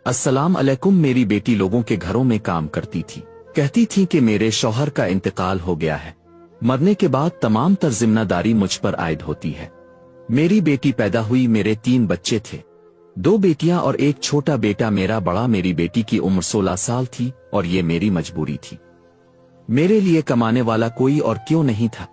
अस्सलाम अलैकुम। मेरी बेटी लोगों के घरों में काम करती थी। कहती थी कि मेरे शौहर का इंतकाल हो गया है, मरने के बाद तमाम तर जिम्मेदारी मुझ पर आयद होती है। मेरी बेटी पैदा हुई, मेरे 3 बच्चे थे, 2 बेटियां और एक छोटा बेटा मेरा बड़ा। मेरी बेटी की उम्र 16 साल थी और ये मेरी मजबूरी थी। मेरे लिए कमाने वाला कोई और क्यों नहीं था।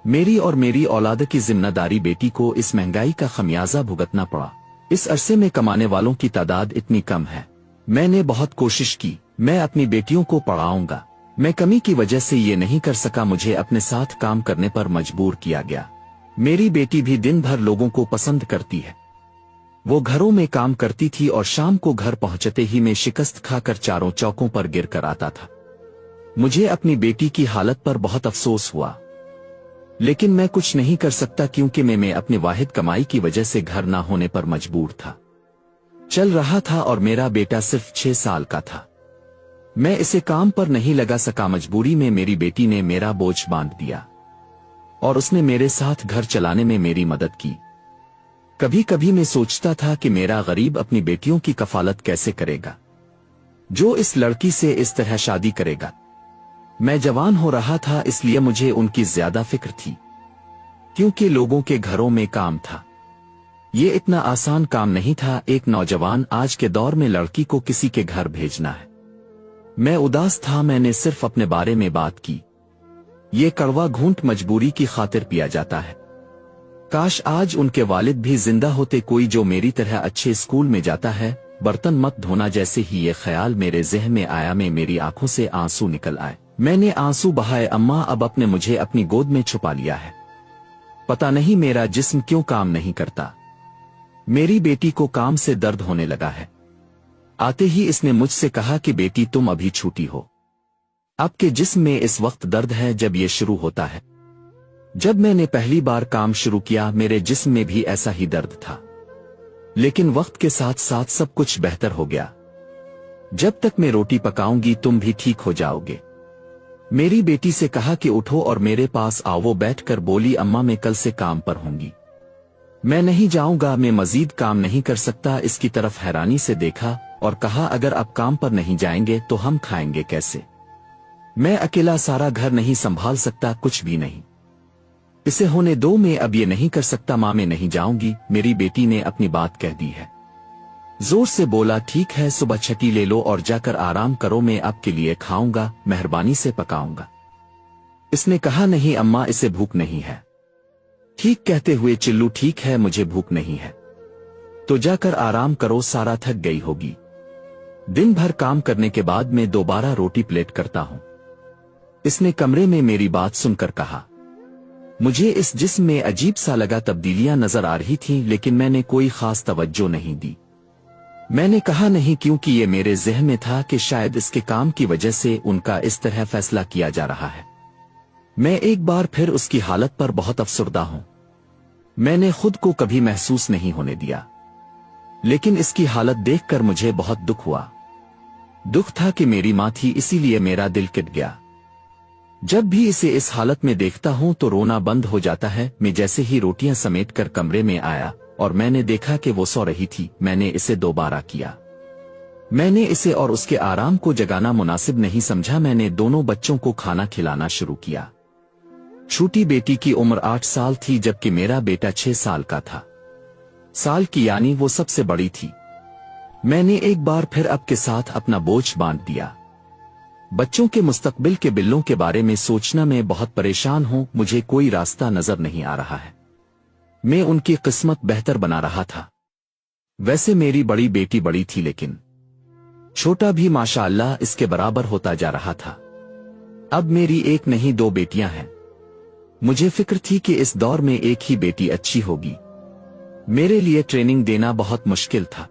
मेरी और मेरी औलाद की जिम्मेदारी बेटी को इस महंगाई का खमियाजा भुगतना पड़ा। इस अरसे में कमाने वालों की तादाद इतनी कम है। मैंने बहुत कोशिश की, मैं अपनी बेटियों को पढ़ाऊंगा। मैं कमी की वजह से ये नहीं कर सका, मुझे अपने साथ काम करने पर मजबूर किया गया। मेरी बेटी भी दिन भर लोगों को पसंद करती है। वो घरों में काम करती थी और शाम को घर पहुंचते ही मैं शिकस्त खाकर चारों चौकों पर गिर कर आता था। मुझे अपनी बेटी की हालत पर बहुत अफसोस हुआ, लेकिन मैं कुछ नहीं कर सकता क्योंकि मैं अपनी वाहिद कमाई की वजह से घर ना होने पर मजबूर था। चल रहा था और मेरा बेटा सिर्फ 6 साल का था। मैं इसे काम पर नहीं लगा सका। मजबूरी में मेरी बेटी ने मेरा बोझ बांध दिया और उसने मेरे साथ घर चलाने में मेरी मदद की। कभी कभी मैं सोचता था कि मेरा गरीब अपनी बेटियों की कफालत कैसे करेगा, जो इस लड़की से इस तरह शादी करेगा। मैं जवान हो रहा था, इसलिए मुझे उनकी ज्यादा फिक्र थी, क्योंकि लोगों के घरों में काम था। ये इतना आसान काम नहीं था। एक नौजवान आज के दौर में लड़की को किसी के घर भेजना है। मैं उदास था, मैंने सिर्फ अपने बारे में बात की। ये कड़वा घूंट मजबूरी की खातिर पिया जाता है। काश आज उनके वालिद भी जिंदा होते, कोई जो मेरी तरह अच्छे स्कूल में जाता है, बर्तन मत धोना। जैसे ही ये ख्याल मेरे ज़हन में आया, मेरी आंखों से आंसू निकल आए। मैंने आंसू बहाए। अम्मा, अब आपने मुझे अपनी गोद में छुपा लिया है। पता नहीं मेरा जिस्म क्यों काम नहीं करता। मेरी बेटी को काम से दर्द होने लगा है। आते ही इसने मुझसे कहा कि बेटी, तुम अभी छूटी हो। आपके जिस्म में इस वक्त दर्द है जब ये शुरू होता है। जब मैंने पहली बार काम शुरू किया, मेरे जिस्म में भी ऐसा ही दर्द था, लेकिन वक्त के साथ साथ सब कुछ बेहतर हो गया। जब तक मैं रोटी पकाऊंगी तुम भी ठीक हो जाओगे। मेरी बेटी से कहा कि उठो और मेरे पास आओ। वो बैठकर बोली, अम्मा, मैं कल से काम पर होंगी। मैं नहीं जाऊंगा, मैं मजीद काम नहीं कर सकता। इसकी तरफ हैरानी से देखा और कहा, अगर आप काम पर नहीं जाएंगे तो हम खाएंगे कैसे? मैं अकेला सारा घर नहीं संभाल सकता, कुछ भी नहीं। इसे होने दो, मैं अब ये नहीं कर सकता। माँ, मैं नहीं जाऊंगी। मेरी बेटी ने अपनी बात कह दी है। जोर से बोला, ठीक है, सुबह छठी ले लो और जाकर आराम करो। मैं आपके लिए खाऊंगा, मेहरबानी से पकाऊंगा। इसने कहा, नहीं अम्मा, इसे भूख नहीं है। ठीक कहते हुए चिल्लू, ठीक है, मुझे भूख नहीं है तो जाकर आराम करो, सारा थक गई होगी। दिन भर काम करने के बाद मैं दोबारा रोटी प्लेट करता हूं। इसने कमरे में मेरी बात सुनकर कहा। मुझे इस जिस्म में अजीब सा लगा, तब्दीलियां नजर आ रही थीं, लेकिन मैंने कोई खास तवज्जो नहीं दी। मैंने कहा नहीं, क्योंकि ये मेरे ज़हन में था कि शायद इसके काम की वजह से उनका इस तरह फैसला किया जा रहा है। मैं एक बार फिर उसकी हालत पर बहुत अफसरदा हूं। मैंने खुद को कभी महसूस नहीं होने दिया, लेकिन इसकी हालत देखकर मुझे बहुत दुख हुआ। दुख था कि मेरी माँ थी, इसीलिए मेरा दिल कट गया। जब भी इसे इस हालत में देखता हूं तो रोना बंद हो जाता है। मैं जैसे ही रोटियां समेट कर कमरे में आया और मैंने देखा कि वो सो रही थी, मैंने इसे दोबारा किया। मैंने इसे और उसके आराम को जगाना मुनासिब नहीं समझा। मैंने दोनों बच्चों को खाना खिलाना शुरू किया। छोटी बेटी की उम्र 8 साल थी, जबकि मेरा बेटा 6 साल का था। साल की यानी वो सबसे बड़ी थी। मैंने एक बार फिर अब के साथ अपना बोझ बांध दिया। बच्चों के मुस्तकबिल के बिल्लों के बारे में सोचना मैं बहुत परेशान हूं। मुझे कोई रास्ता नजर नहीं आ रहा है। मैं उनकी किस्मत बेहतर बना रहा था। वैसे मेरी बड़ी बेटी बड़ी थी, लेकिन छोटा भी माशाअल्लाह इसके बराबर होता जा रहा था। अब मेरी एक नहीं 2 बेटियां हैं। मुझे फिक्र थी कि इस दौर में एक ही बेटी अच्छी होगी। मेरे लिए ट्रेनिंग देना बहुत मुश्किल था।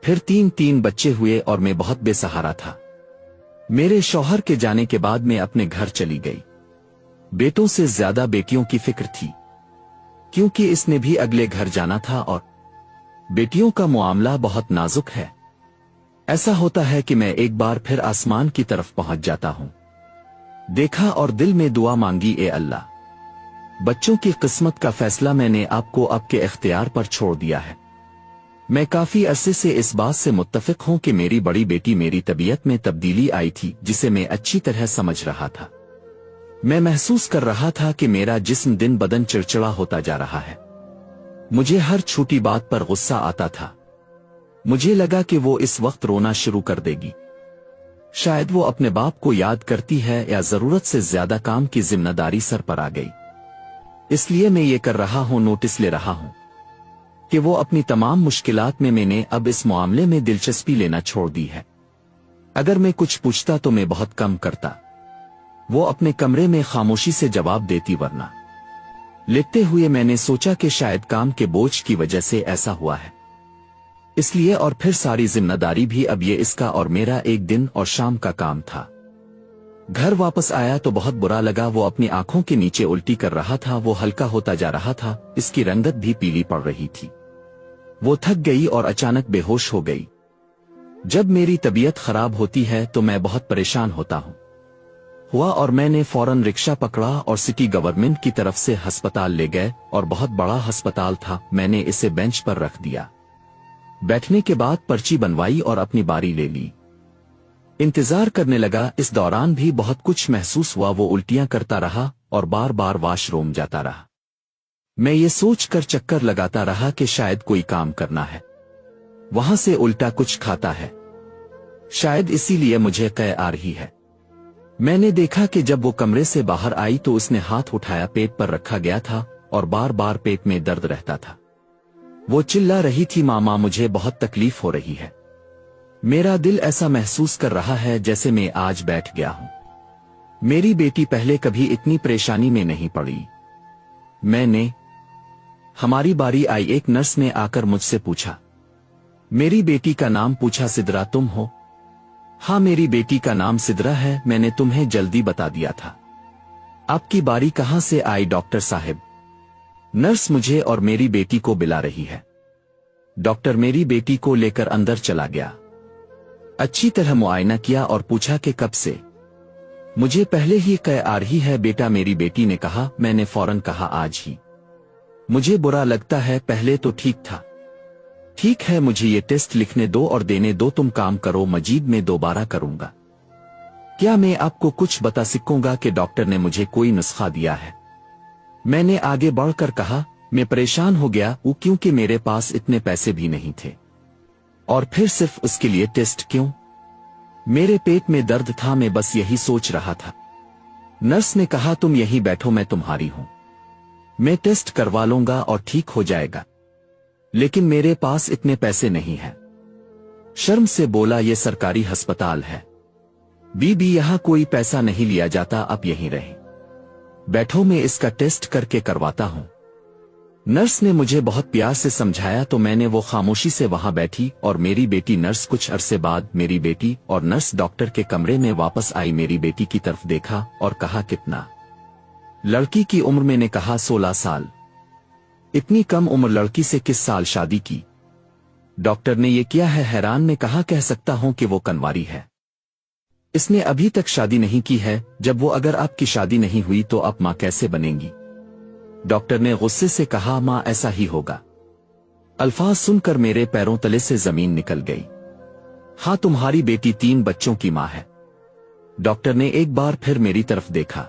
फिर 3 बच्चे हुए और मैं बहुत बेसहारा था। मेरे शौहर के जाने के बाद मैं अपने घर चली गई। बेटों से ज्यादा बेटियों की फिक्र थी, क्योंकि इसने भी अगले घर जाना था और बेटियों का मामला बहुत नाजुक है। ऐसा होता है कि मैं एक बार फिर आसमान की तरफ पहुंच जाता हूं। देखा और दिल में दुआ मांगी, ए अल्लाह, बच्चों की किस्मत का फैसला मैंने आपको आपके इख्तियार पर छोड़ दिया है। मैं काफी अरसे से इस बात से मुत्तफिक हूं कि मेरी बड़ी बेटी मेरी तबीयत में तब्दीली आई थी जिसे मैं अच्छी तरह समझ रहा था। मैं महसूस कर रहा था कि मेरा जिस्म दिन बदन चिड़चिड़ा होता जा रहा है। मुझे हर छोटी बात पर गुस्सा आता था। मुझे लगा कि वो इस वक्त रोना शुरू कर देगी। शायद वो अपने बाप को याद करती है या जरूरत से ज्यादा काम की जिम्मेदारी सर पर आ गई। इसलिए मैं ये कर रहा हूं, नोटिस ले रहा हूं कि वो अपनी तमाम मुश्किलात में मैंने अब इस मामले में दिलचस्पी लेना छोड़ दी है। अगर मैं कुछ पूछता तो मैं बहुत कम करता। वो अपने कमरे में खामोशी से जवाब देती, वरना लिखते हुए मैंने सोचा कि शायद काम के बोझ की वजह से ऐसा हुआ है, इसलिए। और फिर सारी जिम्मेदारी भी अब ये इसका और मेरा एक दिन और शाम का काम था। घर वापस आया तो बहुत बुरा लगा। वो अपनी आंखों के नीचे उल्टी कर रहा था। वो हल्का होता जा रहा था, इसकी रंगत भी पीली पड़ रही थी। वो थक गई और अचानक बेहोश हो गई। जब मेरी तबीयत खराब होती है तो मैं बहुत परेशान होता हुआ और मैंने फौरन रिक्शा पकड़ा और सिटी गवर्नमेंट की तरफ से अस्पताल ले गए। और बहुत बड़ा अस्पताल था। मैंने इसे बेंच पर रख दिया। बैठने के बाद पर्ची बनवाई और अपनी बारी ले ली। इंतजार करने लगा। इस दौरान भी बहुत कुछ महसूस हुआ। वो उल्टियां करता रहा और बार बार वॉशरूम जाता रहा। मैं ये सोच कर चक्कर लगाता रहा कि शायद कोई काम करना है, वहां से उल्टा कुछ खाता है। शायद इसीलिए मुझे कै आ रही है। मैंने देखा कि जब वो कमरे से बाहर आई तो उसने हाथ उठाया, पेट पर रखा गया था और बार बार पेट में दर्द रहता था। वो चिल्ला रही थी, मामा मुझे बहुत तकलीफ हो रही है। मेरा दिल ऐसा महसूस कर रहा है जैसे मैं आज बैठ गया हूं। मेरी बेटी पहले कभी इतनी परेशानी में नहीं पड़ी। हमारी बारी आई। एक नर्स ने आकर मुझसे पूछा। मेरी बेटी का नाम पूछा। सिद्रा तुम हो? हाँ, मेरी बेटी का नाम सिद्रा है। मैंने तुम्हें जल्दी बता दिया था। आपकी बारी कहां से आई डॉक्टर साहब? नर्स मुझे और मेरी बेटी को बुला रही है। डॉक्टर मेरी बेटी को लेकर अंदर चला गया। अच्छी तरह मुआयना किया और पूछा कि कब से? मुझे पहले ही कै आ रही है बेटा, मेरी बेटी ने कहा। मैंने फौरन कहा आज ही। मुझे बुरा लगता है, पहले तो ठीक था। ठीक है, मुझे ये टेस्ट लिखने दो और देने दो। तुम काम करो, मजीद मैं दोबारा करूंगा। क्या मैं आपको कुछ बता सकूंगा कि डॉक्टर ने मुझे कोई नुस्खा दिया है? मैंने आगे बढ़कर कहा, मैं परेशान हो गया क्योंकि मेरे पास इतने पैसे भी नहीं थे। और फिर सिर्फ उसके लिए टेस्ट क्यों? मेरे पेट में दर्द था, मैं बस यही सोच रहा था। नर्स ने कहा, तुम यहीं बैठो, मैं तुम्हारी हूं। मैं टेस्ट करवा लूंगा और ठीक हो जाएगा, लेकिन मेरे पास इतने पैसे नहीं हैं। शर्म से बोला, यह सरकारी अस्पताल है बीबी, यहां कोई पैसा नहीं लिया जाता। आप यहीं रहे बैठो, मैं इसका टेस्ट करके करवाता हूं। नर्स ने मुझे बहुत प्यार से समझाया तो मैंने वो खामोशी से वहां बैठी और मेरी बेटी नर्स। कुछ अरसे बाद मेरी बेटी और नर्स डॉक्टर के कमरे में वापस आई। मेरी बेटी की तरफ देखा और कहा, कितना? लड़की की उम्र? मैंने कहा 16 साल। इतनी कम उम्र लड़की से किस साल शादी की? डॉक्टर ने ये किया है? हैरान ने कहा, कह सकता हूं कि वो कन्वारी है। इसने अभी तक शादी नहीं की है। जब वो अगर आपकी शादी नहीं हुई तो आप मां कैसे बनेंगी? डॉक्टर ने गुस्से से कहा, मां ऐसा ही होगा। अल्फाज सुनकर मेरे पैरों तले से जमीन निकल गई। हाँ, तुम्हारी बेटी 3 बच्चों की मां है। डॉक्टर ने एक बार फिर मेरी तरफ देखा।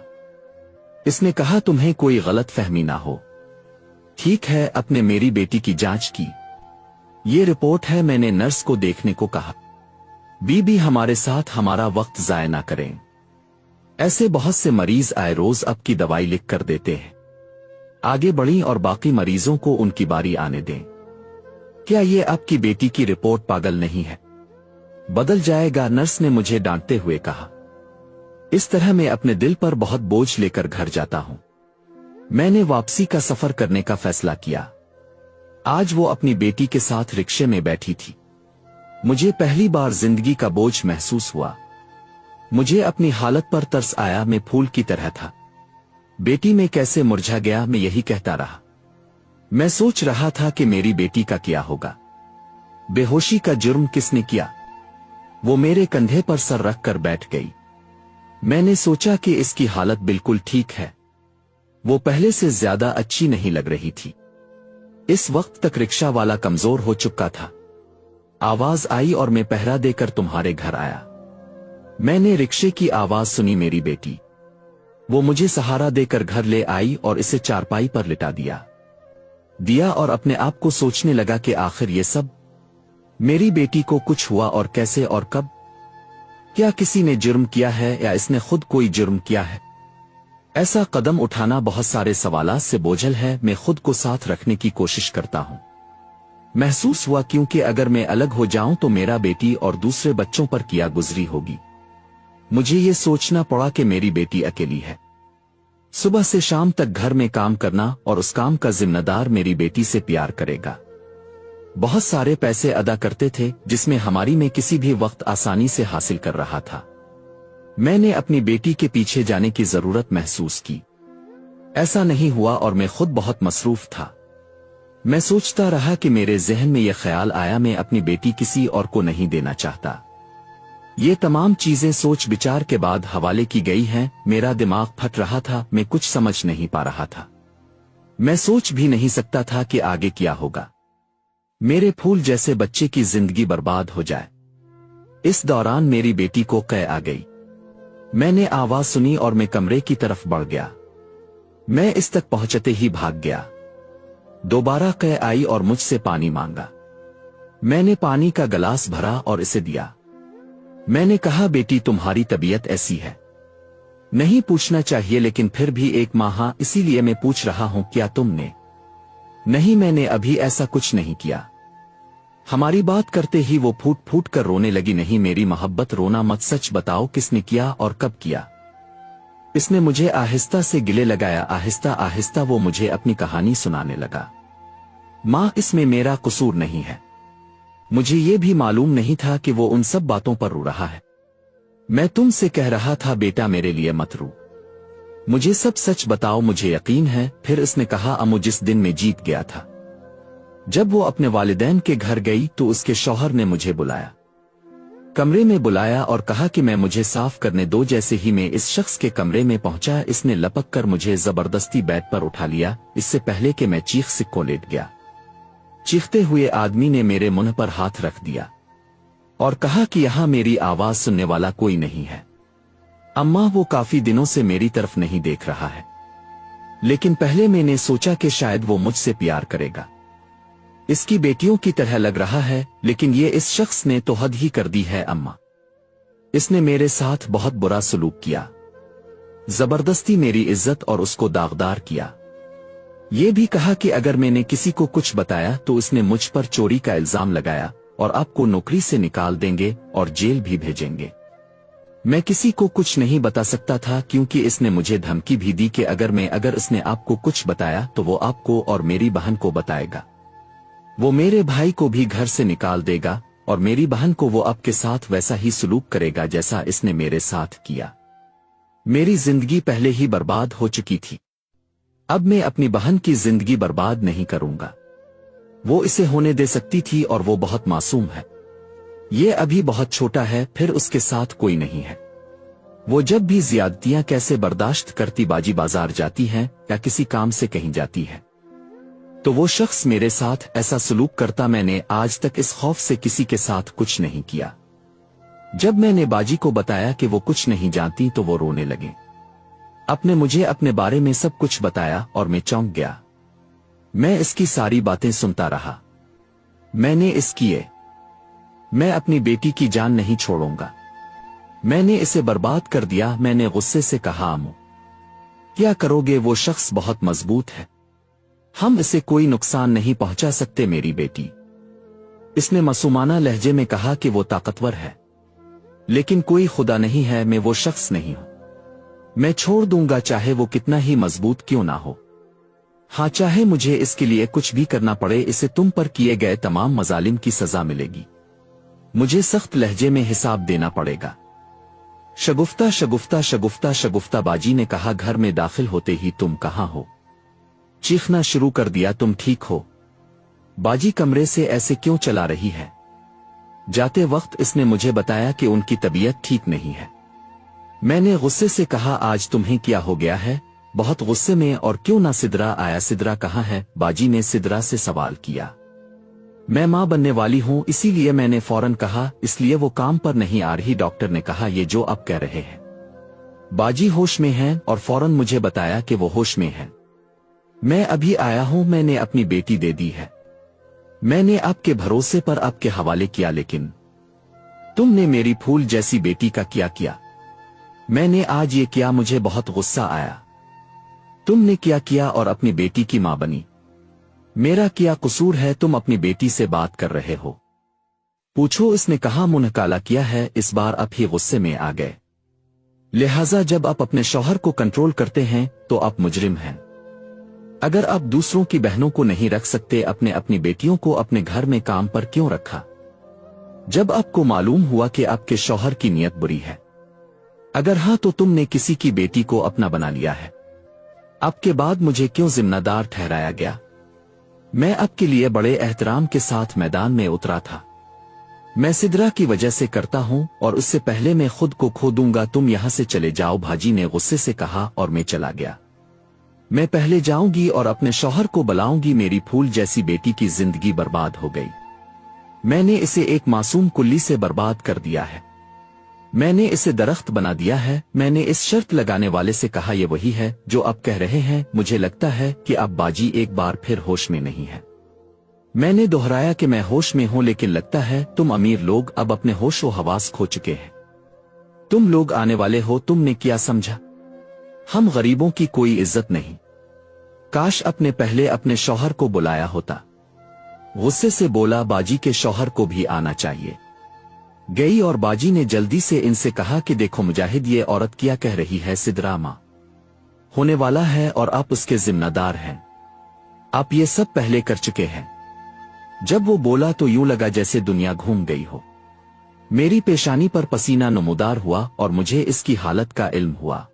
इसने कहा, तुम्हें कोई गलत फहमी ना हो। ठीक है, अपने मेरी बेटी की जांच की। ये रिपोर्ट है। मैंने नर्स को देखने को कहा। बीबी, हमारे साथ हमारा वक्त जाया ना करें। ऐसे बहुत से मरीज आए रोज आपकी दवाई लिख कर देते हैं। आगे बढ़ी और बाकी मरीजों को उनकी बारी आने दें। क्या ये आपकी बेटी की रिपोर्ट पागल नहीं है? बदल जाएगा, नर्स ने मुझे डांटते हुए कहा। इस तरह मैं अपने दिल पर बहुत बोझ लेकर घर जाता हूं। मैंने वापसी का सफर करने का फैसला किया। आज वो अपनी बेटी के साथ रिक्शे में बैठी थी। मुझे पहली बार जिंदगी का बोझ महसूस हुआ। मुझे अपनी हालत पर तरस आया। मैं फूल की तरह था। बेटी में कैसे मुरझा गया, मैं यही कहता रहा। मैं सोच रहा था कि मेरी बेटी का क्या होगा। बेहोशी का जुर्म किसने किया? वो मेरे कंधे पर सर रख कर बैठ गई। मैंने सोचा कि इसकी हालत बिल्कुल ठीक है। वो पहले से ज्यादा अच्छी नहीं लग रही थी। इस वक्त तक रिक्शा वाला कमजोर हो चुका था। आवाज आई और मैं पहरा देकर तुम्हारे घर आया। मैंने रिक्शे की आवाज सुनी मेरी बेटी। वो मुझे सहारा देकर घर ले आई और इसे चारपाई पर लिटा दिया और अपने आप को सोचने लगा कि आखिर ये सब मेरी बेटी को कुछ हुआ और कैसे और कब। क्या किसी ने जुर्म किया है या इसने खुद कोई जुर्म किया है? ऐसा कदम उठाना बहुत सारे सवालात से बोझल है। मैं खुद को साथ रखने की कोशिश करता हूं। महसूस हुआ क्योंकि अगर मैं अलग हो जाऊं तो मेरा बेटी और दूसरे बच्चों पर क्या गुजरी होगी। मुझे ये सोचना पड़ा कि मेरी बेटी अकेली है। सुबह से शाम तक घर में काम करना और उस काम का जिम्मेदार मेरी बेटी से प्यार करेगा। बहुत सारे पैसे अदा करते थे जिसमें हमारी में किसी भी वक्त आसानी से हासिल कर रहा था। मैंने अपनी बेटी के पीछे जाने की जरूरत महसूस की। ऐसा नहीं हुआ और मैं खुद बहुत मसरूफ था। मैं सोचता रहा कि मेरे जहन में यह ख्याल आया मैं अपनी बेटी किसी और को नहीं देना चाहता। ये तमाम चीजें सोच विचार के बाद हवाले की गई हैं। मेरा दिमाग फट रहा था। मैं कुछ समझ नहीं पा रहा था। मैं सोच भी नहीं सकता था कि आगे क्या होगा। मेरे फूल जैसे बच्चे की जिंदगी बर्बाद हो जाए। इस दौरान मेरी बेटी को कै आ गई। मैंने आवाज सुनी और मैं कमरे की तरफ बढ़ गया। मैं इस तक पहुंचते ही भाग गया। दोबारा कै आई और मुझसे पानी मांगा। मैंने पानी का गिलास भरा और इसे दिया। मैंने कहा, बेटी तुम्हारी तबीयत ऐसी है। नहीं पूछना चाहिए लेकिन फिर भी एक मां, हाँ इसीलिए मैं पूछ रहा हूं, क्या तुमने? नहीं, मैंने अभी ऐसा कुछ नहीं किया। हमारी बात करते ही वो फूट फूट कर रोने लगी। नहीं मेरी मोहब्बत, रोना मत, सच बताओ किसने किया और कब किया? इसने मुझे आहिस्ता से गिले लगाया। आहिस्ता आहिस्ता वो मुझे अपनी कहानी सुनाने लगा। मां, इसमें मेरा कसूर नहीं है। मुझे ये भी मालूम नहीं था कि वो उन सब बातों पर रो रहा है। मैं तुमसे कह रहा था बेटा मेरे लिए मत रो, मुझे सब सच बताओ, मुझे यकीन है। फिर इसने कहा, अम्मू जिस दिन मैं जीत गया था, जब वो अपने वालिदैन के घर गई तो उसके शौहर ने मुझे बुलाया, कमरे में बुलाया और कहा कि मैं मुझे साफ करने दो। जैसे ही मैं इस शख्स के कमरे में पहुंचा, इसने लपक कर मुझे जबरदस्ती बेड पर उठा लिया। इससे पहले कि मैं चीख सिक्को लेट गया, चीखते हुए आदमी ने मेरे मुंह पर हाथ रख दिया और कहा कि यहां मेरी आवाज सुनने वाला कोई नहीं है। अम्मा, वो काफी दिनों से मेरी तरफ नहीं देख रहा है, लेकिन पहले मैंने सोचा कि शायद वो मुझसे प्यार करेगा। इसकी बेटियों की तरह लग रहा है, लेकिन ये इस शख्स ने तो हद ही कर दी है। अम्मा, इसने मेरे साथ बहुत बुरा सलूक किया, जबरदस्ती मेरी इज्जत और उसको दागदार किया। ये भी कहा कि अगर मैंने किसी को कुछ बताया तो इसने मुझ पर चोरी का इल्जाम लगाया और आपको नौकरी से निकाल देंगे और जेल भी भेजेंगे। मैं किसी को कुछ नहीं बता सकता था क्योंकि इसने मुझे धमकी भी दी कि अगर इसने आपको कुछ बताया तो वो आपको और मेरी बहन को बताएगा। वो मेरे भाई को भी घर से निकाल देगा और मेरी बहन को वो आपके साथ वैसा ही सलूक करेगा जैसा इसने मेरे साथ किया। मेरी जिंदगी पहले ही बर्बाद हो चुकी थी, अब मैं अपनी बहन की जिंदगी बर्बाद नहीं करूंगा। वो इसे होने दे सकती थी और वो बहुत मासूम है। ये अभी बहुत छोटा है, फिर उसके साथ कोई नहीं है। वो जब भी ज्यादतियां कैसे बर्दाश्त करती, बाजी बाजार जाती है या किसी काम से कहीं जाती है, तो वो शख्स मेरे साथ ऐसा सलूक करता। मैंने आज तक इस खौफ से किसी के साथ कुछ नहीं किया। जब मैंने बाजी को बताया कि वो कुछ नहीं जानती तो वो रोने लगे। आपने मुझे अपने बारे में सब कुछ बताया और मैं चौंक गया। मैं इसकी सारी बातें सुनता रहा। मैंने मैं अपनी बेटी की जान नहीं छोड़ूंगा, मैंने इसे बर्बाद कर दिया। मैंने गुस्से से कहा, अम्मू क्या करोगे? वो शख्स बहुत मजबूत है, हम इसे कोई नुकसान नहीं पहुंचा सकते। मेरी बेटी, इसने मासूमाना लहजे में कहा कि वो ताकतवर है, लेकिन कोई खुदा नहीं है। मैं वो शख्स नहीं हूं, मैं छोड़ दूंगा चाहे वो कितना ही मजबूत क्यों ना हो। हाँ, चाहे मुझे इसके लिए कुछ भी करना पड़े, इसे तुम पर किए गए तमाम मजालिम की सजा मिलेगी। मुझे सख्त लहजे में हिसाब देना पड़ेगा। शगुफ्ता शगुफ्ता शगुफ्ता शगुफ्ता बाजी ने कहा, घर में दाखिल होते ही तुम कहां हो? चीखना शुरू कर दिया, तुम ठीक हो? बाजी कमरे से ऐसे क्यों चला रही है? जाते वक्त इसने मुझे बताया कि उनकी तबीयत ठीक नहीं है। मैंने गुस्से से कहा, आज तुम्हें क्या हो गया है? बहुत गुस्से में, और क्यों ना सिदरा आया? सिदरा कहाँ है? बाजी ने सिदरा से सवाल किया। मैं माँ बनने वाली हूँ, इसीलिए मैंने फौरन कहा, इसलिए वो काम पर नहीं आ रही। डॉक्टर ने कहा, ये जो अब कह रहे हैं। बाजी होश में है और फौरन मुझे बताया कि वो होश में है। मैं अभी आया हूं, मैंने अपनी बेटी दे दी है। मैंने आपके भरोसे पर आपके हवाले किया, लेकिन तुमने मेरी फूल जैसी बेटी का क्या किया? मैंने आज ये किया, मुझे बहुत गुस्सा आया। तुमने क्या किया और अपनी बेटी की मां बनी? मेरा क्या कसूर है? तुम अपनी बेटी से बात कर रहे हो, पूछो। इसने कहा, मुंह काला किया है। इस बार आप ही गुस्से में आ गए। लिहाजा जब आप अपने शौहर को कंट्रोल करते हैं तो आप मुजरिम हैं। अगर आप दूसरों की बहनों को नहीं रख सकते, अपनी बेटियों को अपने घर में काम पर क्यों रखा? जब आपको मालूम हुआ कि आपके शौहर की नीयत बुरी है? अगर हाँ, तो तुमने किसी की बेटी को अपना बना लिया है। आपके बाद मुझे क्यों जिम्मेदार ठहराया गया? मैं आपके लिए बड़े एहतराम के साथ मैदान में उतरा था। मैं सिदरा की वजह से करता हूं और उससे पहले मैं खुद को खो दूंगा। तुम यहां से चले जाओ, भाजी ने गुस्से से कहा, और मैं चला गया। मैं पहले जाऊंगी और अपने शौहर को बुलाऊंगी। मेरी फूल जैसी बेटी की जिंदगी बर्बाद हो गई। मैंने इसे एक मासूम कुल्ली से बर्बाद कर दिया है। मैंने इसे दरख्त बना दिया है। मैंने इस शर्त लगाने वाले से कहा, यह वही है जो आप कह रहे हैं। मुझे लगता है कि अब बाजी एक बार फिर होश में नहीं है। मैंने दोहराया कि मैं होश में हूं, लेकिन लगता है तुम अमीर लोग अब अपने होश व हवास खो चुके हैं। तुम लोग आने वाले हो, तुमने क्या समझा? हम गरीबों की कोई इज्जत नहीं। काश अपने पहले अपने शौहर को बुलाया होता। गुस्से से बोला, बाजी के शौहर को भी आना चाहिए। गई और बाजी ने जल्दी से इनसे कहा कि देखो मुजाहिद, ये औरत क्या कह रही है? सिदरा मां होने वाला है और आप उसके जिम्मेदार हैं। आप ये सब पहले कर चुके हैं। जब वो बोला तो यूं लगा जैसे दुनिया घूम गई हो। मेरी पेशानी पर पसीना नमूदार हुआ और मुझे इसकी हालत का इल्म हुआ।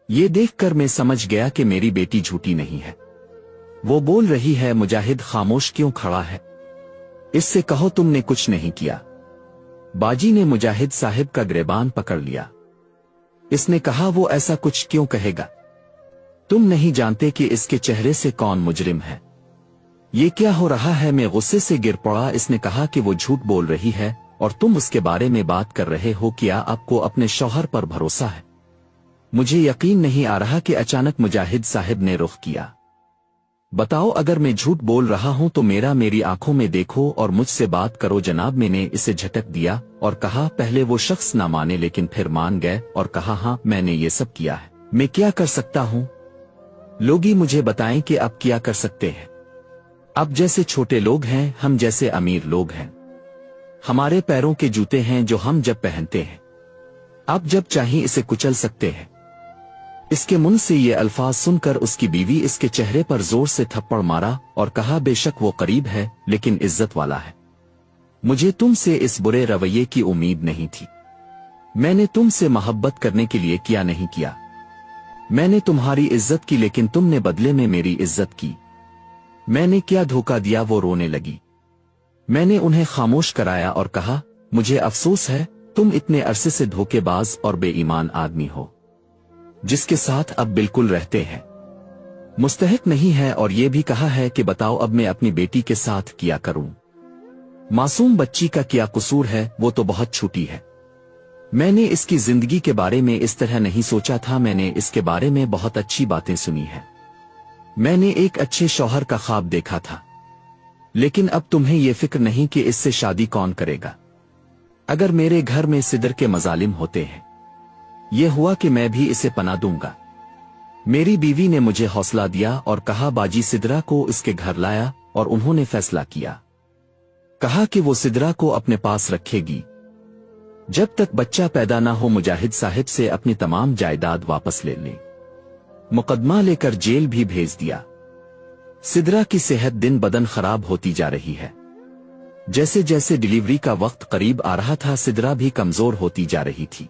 ये देखकर मैं समझ गया कि मेरी बेटी झूठी नहीं है। वो बोल रही है। मुजाहिद खामोश क्यों खड़ा है? इससे कहो तुमने कुछ नहीं किया। बाजी ने मुजाहिद साहिब का गिरबान पकड़ लिया। इसने कहा, वो ऐसा कुछ क्यों कहेगा? तुम नहीं जानते कि इसके चेहरे से कौन मुजरिम है? ये क्या हो रहा है? मैं गुस्से से गिर पड़ा। इसने कहा कि वो झूठ बोल रही है और तुम उसके बारे में बात कर रहे हो। क्या आपको अपने शौहर पर भरोसा है? मुझे यकीन नहीं आ रहा कि अचानक मुजाहिद साहिब ने रुख किया। बताओ, अगर मैं झूठ बोल रहा हूं तो मेरी आंखों में देखो और मुझसे बात करो। जनाब, मैंने इसे झटक दिया और कहा, पहले वो शख्स ना माने लेकिन फिर मान गए और कहा, हाँ मैंने ये सब किया है। मैं क्या कर सकता हूं? लोग ही मुझे बताएं कि आप क्या कर सकते हैं। आप जैसे छोटे लोग हैं, हम जैसे अमीर लोग हैं। हमारे पैरों के जूते हैं जो हम जब पहनते हैं। आप जब चाहें इसे कुचल सकते हैं। इसके मुंह से ये अल्फाज सुनकर उसकी बीवी इसके चेहरे पर जोर से थप्पड़ मारा और कहा, बेशक वो करीब है लेकिन इज्जत वाला है। मुझे तुमसे इस बुरे रवैये की उम्मीद नहीं थी। मैंने तुमसे मोहब्बत करने के लिए क्या नहीं किया। मैंने तुम्हारी इज्जत की, लेकिन तुमने बदले में मेरी इज्जत की। मैंने क्या धोखा दिया? वो रोने लगी। मैंने उन्हें खामोश कराया और कहा, मुझे अफसोस है, तुम इतने अरसे से धोखेबाज और बेईमान आदमी हो, जिसके साथ अब बिल्कुल रहते हैं मुस्तहिक नहीं है। और ये भी कहा है कि बताओ अब मैं अपनी बेटी के साथ क्या करूं? मासूम बच्ची का क्या कसूर है? वो तो बहुत छोटी है। मैंने इसकी जिंदगी के बारे में इस तरह नहीं सोचा था। मैंने इसके बारे में बहुत अच्छी बातें सुनी है। मैंने एक अच्छे शौहर का ख्वाब देखा था, लेकिन अब तुम्हें यह फिक्र नहीं कि इससे शादी कौन करेगा। अगर मेरे घर में सिदर के मजालिम होते हैं, यह हुआ कि मैं भी इसे पना दूंगा। मेरी बीवी ने मुझे हौसला दिया और कहा, बाजी सिदरा को इसके घर लाया और उन्होंने फैसला किया। कहा कि वो सिदरा को अपने पास रखेगी जब तक बच्चा पैदा ना हो। मुजाहिद साहिब से अपनी तमाम जायदाद वापस ले ली। मुकदमा लेकर जेल भी भेज दिया। सिदरा की सेहत दिन बदन खराब होती जा रही है। जैसे जैसे डिलीवरी का वक्त करीब आ रहा था, सिदरा भी कमजोर होती जा रही थी।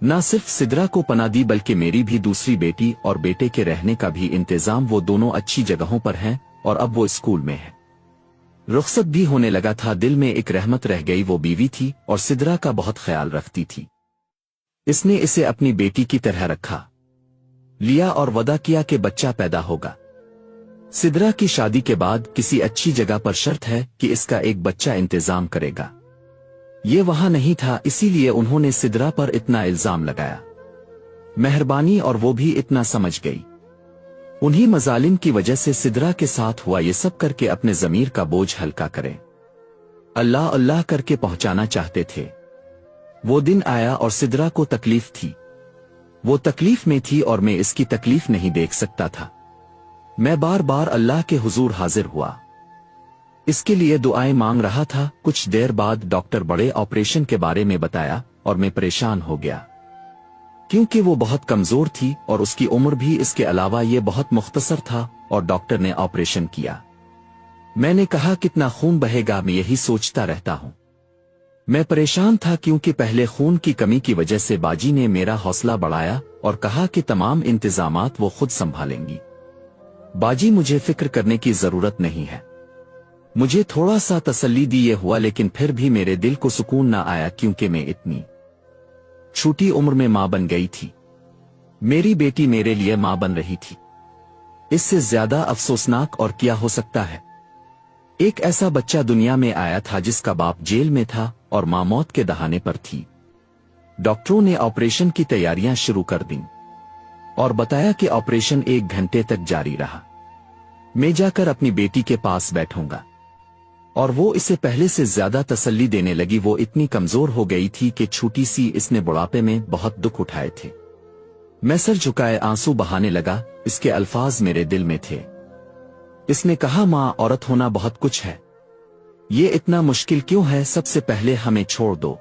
न सिर्फ सिदरा को पनाह दी, बल्कि मेरी भी दूसरी बेटी और बेटे के रहने का भी इंतजाम। वो दोनों अच्छी जगहों पर हैं और अब वो स्कूल में है। रुखसत भी होने लगा था। दिल में एक रहमत रह गई। वो बीवी थी और सिदरा का बहुत ख्याल रखती थी। इसने इसे अपनी बेटी की तरह रखा। लिया और वदा किया कि बच्चा पैदा होगा। सिद्रा की शादी के बाद किसी अच्छी जगह पर शर्त है कि इसका एक बच्चा इंतजाम करेगा। ये वहां नहीं था, इसीलिए उन्होंने सिद्रा पर इतना इल्जाम लगाया। मेहरबानी, और वो भी इतना समझ गई। उन्हीं मजालिम की वजह से सिद्रा के साथ हुआ ये सब करके अपने ज़मीर का बोझ हल्का करें, अल्लाह अल्लाह करके पहुंचाना चाहते थे। वो दिन आया और सिद्रा को तकलीफ थी। वो तकलीफ में थी और मैं इसकी तकलीफ नहीं देख सकता था। मैं बार बार अल्लाह के हुजूर हाजिर हुआ, इसके लिए दुआएं मांग रहा था। कुछ देर बाद डॉक्टर बड़े ऑपरेशन के बारे में बताया और मैं परेशान हो गया, क्योंकि वो बहुत कमजोर थी और उसकी उम्र भी इसके अलावा ये बहुत मुख्तसर था। और डॉक्टर ने ऑपरेशन किया। मैंने कहा कितना खून बहेगा, मैं यही सोचता रहता हूं। मैं परेशान था क्योंकि पहले खून की कमी की वजह से बाजी ने मेरा हौसला बढ़ाया और कहा कि तमाम इंतजामात वो खुद संभालेंगी। बाजी, मुझे फिक्र करने की जरूरत नहीं है। मुझे थोड़ा सा तसल्ली दी ये हुआ, लेकिन फिर भी मेरे दिल को सुकून ना आया क्योंकि मैं इतनी छोटी उम्र में मां बन गई थी। मेरी बेटी मेरे लिए मां बन रही थी। इससे ज्यादा अफसोसनाक और क्या हो सकता है। एक ऐसा बच्चा दुनिया में आया था जिसका बाप जेल में था और मां मौत के दहाने पर थी। डॉक्टरों ने ऑपरेशन की तैयारियां शुरू कर दी और बताया कि ऑपरेशन 1 घंटे तक जारी रहा। मैं जाकर अपनी बेटी के पास बैठूंगा, और वो इसे पहले से ज्यादा तसल्ली देने लगी। वो इतनी कमजोर हो गई थी कि छोटी सी इसने बुढ़ापे में बहुत दुख उठाए थे। मैं सर झुकाए आंसू बहाने लगा। इसके अल्फाज मेरे दिल में थे। इसने कहा, मां, औरत होना बहुत कुछ है। ये इतना मुश्किल क्यों है? सबसे पहले हमें छोड़ दो।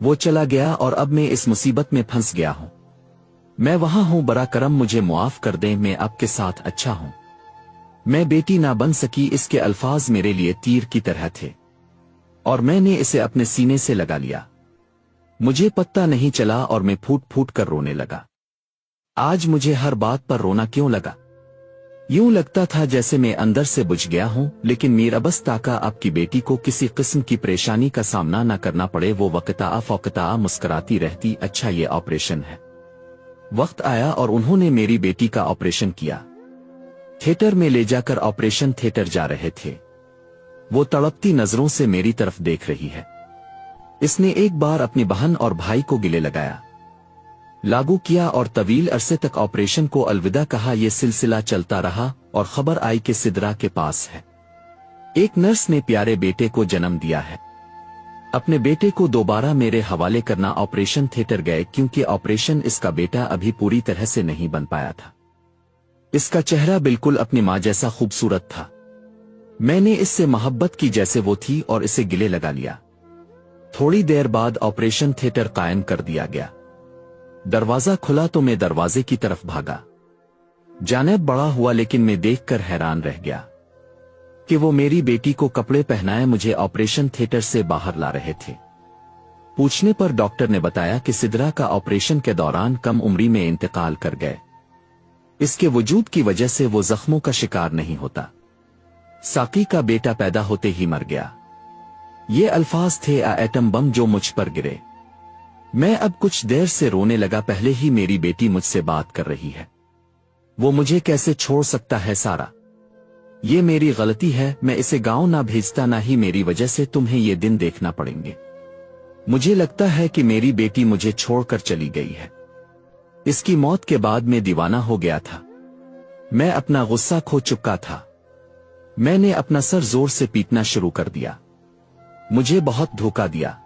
वो चला गया और अब मैं इस मुसीबत में फंस गया हूं। मैं वहां हूं, बरा करम मुझे मुआफ कर दें, मैं आपके साथ अच्छा हूं। मैं बेटी ना बन सकी। इसके अल्फाज मेरे लिए तीर की तरह थे और मैंने इसे अपने सीने से लगा लिया। मुझे पता नहीं चला और मैं फूट फूट कर रोने लगा। आज मुझे हर बात पर रोना क्यों लगा? यूं लगता था जैसे मैं अंदर से बुझ गया हूं। लेकिन मीरा बस ताका आपकी बेटी को किसी किस्म की परेशानी का सामना न करना पड़े। वो वक्ता फौकता मुस्कुराती रहती। अच्छा, ये ऑपरेशन है। वक्त आया और उन्होंने मेरी बेटी का ऑपरेशन किया। थिएटर में ले जाकर ऑपरेशन थिएटर जा रहे थे। वो तड़पती नजरों से मेरी तरफ देख रही है। इसने एक बार अपनी बहन और भाई को गले लगाया, लागू किया और तवील अरसे तक ऑपरेशन को अलविदा कहा। यह सिलसिला चलता रहा और खबर आई कि सिद्रा के पास है। एक नर्स ने प्यारे बेटे को जन्म दिया है। अपने बेटे को दोबारा मेरे हवाले करना। ऑपरेशन थिएटर गए क्योंकि ऑपरेशन इसका बेटा अभी पूरी तरह से नहीं बन पाया था। इसका चेहरा बिल्कुल अपनी मां जैसा खूबसूरत था। मैंने इससे मोहब्बत की जैसे वो थी और इसे गिले लगा लिया। थोड़ी देर बाद ऑपरेशन थिएटर कायम कर दिया गया। दरवाजा खुला तो मैं दरवाजे की तरफ भागा। जानब बड़ा हुआ, लेकिन मैं देखकर हैरान रह गया कि वो मेरी बेटी को कपड़े पहनाए मुझे ऑपरेशन थिएटर से बाहर ला रहे थे। पूछने पर डॉक्टर ने बताया कि सिद्रा का ऑपरेशन के दौरान कम उम्री में इंतकाल कर गए। इसके वजूद की वजह से वो जख्मों का शिकार नहीं होता। साकी का बेटा पैदा होते ही मर गया। ये अल्फाज थे एटम बम जो मुझ पर गिरे। मैं अब कुछ देर से रोने लगा। पहले ही मेरी बेटी मुझसे बात कर रही है। वो मुझे कैसे छोड़ सकता है? सारा ये मेरी गलती है। मैं इसे गांव ना भेजता, ना ही मेरी वजह से तुम्हें ये दिन देखना पड़ेंगे। मुझे लगता है कि मेरी बेटी मुझे छोड़कर चली गई है। इसकी मौत के बाद मैं दीवाना हो गया था। मैं अपना गुस्सा खो चुका था। मैंने अपना सर जोर से पीटना शुरू कर दिया। मुझे बहुत धोखा दिया।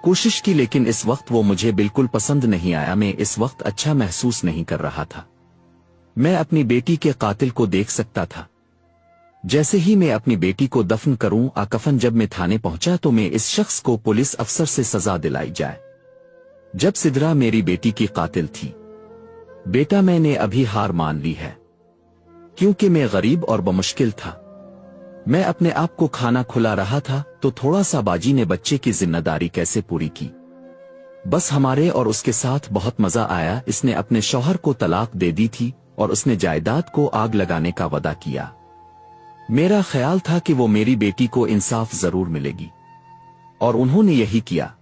कोशिश की, लेकिन इस वक्त वो मुझे बिल्कुल पसंद नहीं आया। मैं इस वक्त अच्छा महसूस नहीं कर रहा था। मैं अपनी बेटी के कातिल को देख सकता था। जैसे ही मैं अपनी बेटी को दफन करूं, कफन जब मैं थाने पहुंचा तो मैं इस शख्स को पुलिस अफसर से सजा दिलाई जाए। जब सिद्रा मेरी बेटी की कातिल थी। बेटा, मैंने अभी हार मान ली है क्योंकि मैं गरीब और बमुश्किल था। मैं अपने आप को खाना खुला रहा था तो थोड़ा सा बाजी ने बच्चे की जिम्मेदारी कैसे पूरी की। बस हमारे और उसके साथ बहुत मजा आया। इसने अपने शौहर को तलाक दे दी थी और उसने जायदाद को आग लगाने का वादा किया। मेरा ख्याल था कि वो मेरी बेटी को इंसाफ जरूर मिलेगी और उन्होंने यही किया।